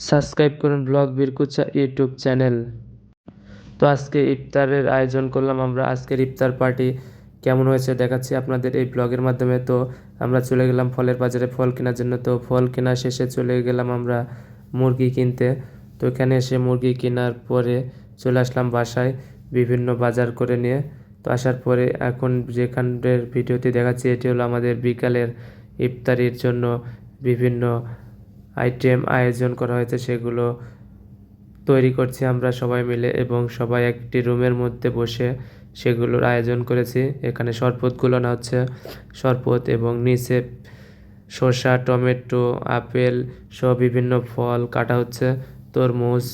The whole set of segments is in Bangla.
সাবস্ক্রাইব করুন ব্লগ বীরকুচা ইউটিউব চ্যানেল। তো আজকে ইফতারের আয়োজন করলাম আমরা। আজকের ইফতার পার্টি কেমন হয়েছে দেখাচ্ছি আপনাদের এই ব্লগের মাধ্যমে। তো আমরা চলে গেলাম ফলের বাজারে ফল কেনার জন্য। তো ফল কেনা শেষে চলে গেলাম আমরা মুরগি কিনতে। তো এখানে এসে মুরগি কেনার পরে চলে আসলাম বাসায় বিভিন্ন বাজার করে নিয়ে। তো আসার পরে এখন যেখানের ভিডিওটি দেখাচ্ছি এটি হলো আমাদের বিকালের ইফতারির জন্য বিভিন্ন আইটেম আয়োজন করা হয়েছে, সেগুলো তৈরি করছি আমরা সবাই মিলে এবং সবাই একটি রুমের মধ্যে বসে সেগুলোর আয়োজন করেছি। এখানে শরবতগুলো না হচ্ছে শরবত এবং নিচে শসা, টমেটো, আপেল সহ বিভিন্ন ফল কাটা হচ্ছে, তরমুজ।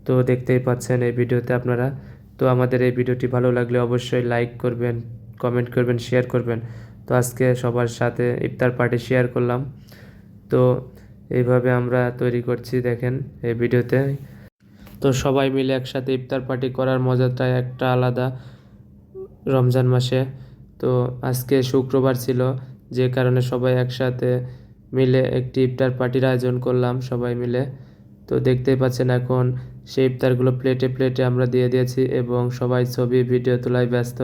তো দেখতেই পাচ্ছেন এই ভিডিওতে আপনারা। তো আমাদের এই ভিডিওটি ভালো লাগলে অবশ্যই লাইক করবেন, কমেন্ট করবেন, শেয়ার করবেন। তো আজকে সবার সাথে ইফতার পার্টি শেয়ার করলাম। তো এইভাবে আমরা তৈরি করছি দেখেন এই ভিডিওতে। তো সবাই মিলে একসাথে ইফতার পার্টি করার মজাটাই একটা আলাদা রমজান মাসে। তো আজকে শুক্রবার ছিল, যে কারণে সবাই একসাথে মিলে একটি ইফতার পার্টির আয়োজন করলাম সবাই মিলে। তো দেখতেই পাচ্ছেন এখন সেই ইফতারগুলো প্লেটে প্লেটে আমরা দিয়ে দিয়েছি এবং সবাই ছবি ভিডিও তোলায় ব্যস্ত।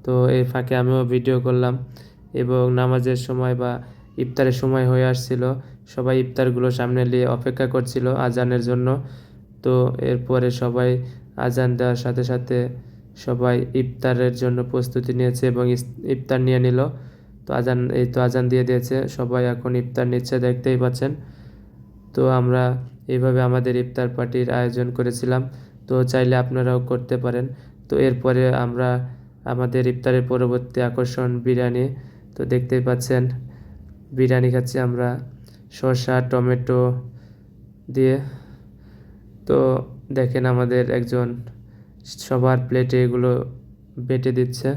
তো এই ফাঁকে আমিও ভিডিও করলাম এবং নামাজের সময় বা ইফতারের সময় হয়ে আসছিল, সবাই ইফতারগুলো সামনে নিয়ে অপেক্ষা করছিল আজানের জন্য। তো এরপরে সবাই আজান দেওয়ার সাথে সাথে সবাই ইফতারের জন্য প্রস্তুতি নিয়েছে এবং ইফতার নিয়ে নিল। তো আজান দিয়ে দিয়েছে, সবাই এখন ইফতার নিচ্ছে দেখতেই পাচ্ছেন। তো আমরা এইভাবে আমাদের ইফতার পার্টির আয়োজন করেছিলাম। তো চাইলে আপনারাও করতে পারেন। তো এরপরে আমরা আমাদের ইফতারের পরবর্তী আকর্ষণ বিরিয়ানি। তো দেখতেই পাচ্ছেন বিরিয়ানি খাচ্ছি আমরা শসা, টমেটো দিয়ে। তো দেখেন আমাদের একজন সবার প্লেটে এগুলো বেটে দিচ্ছে।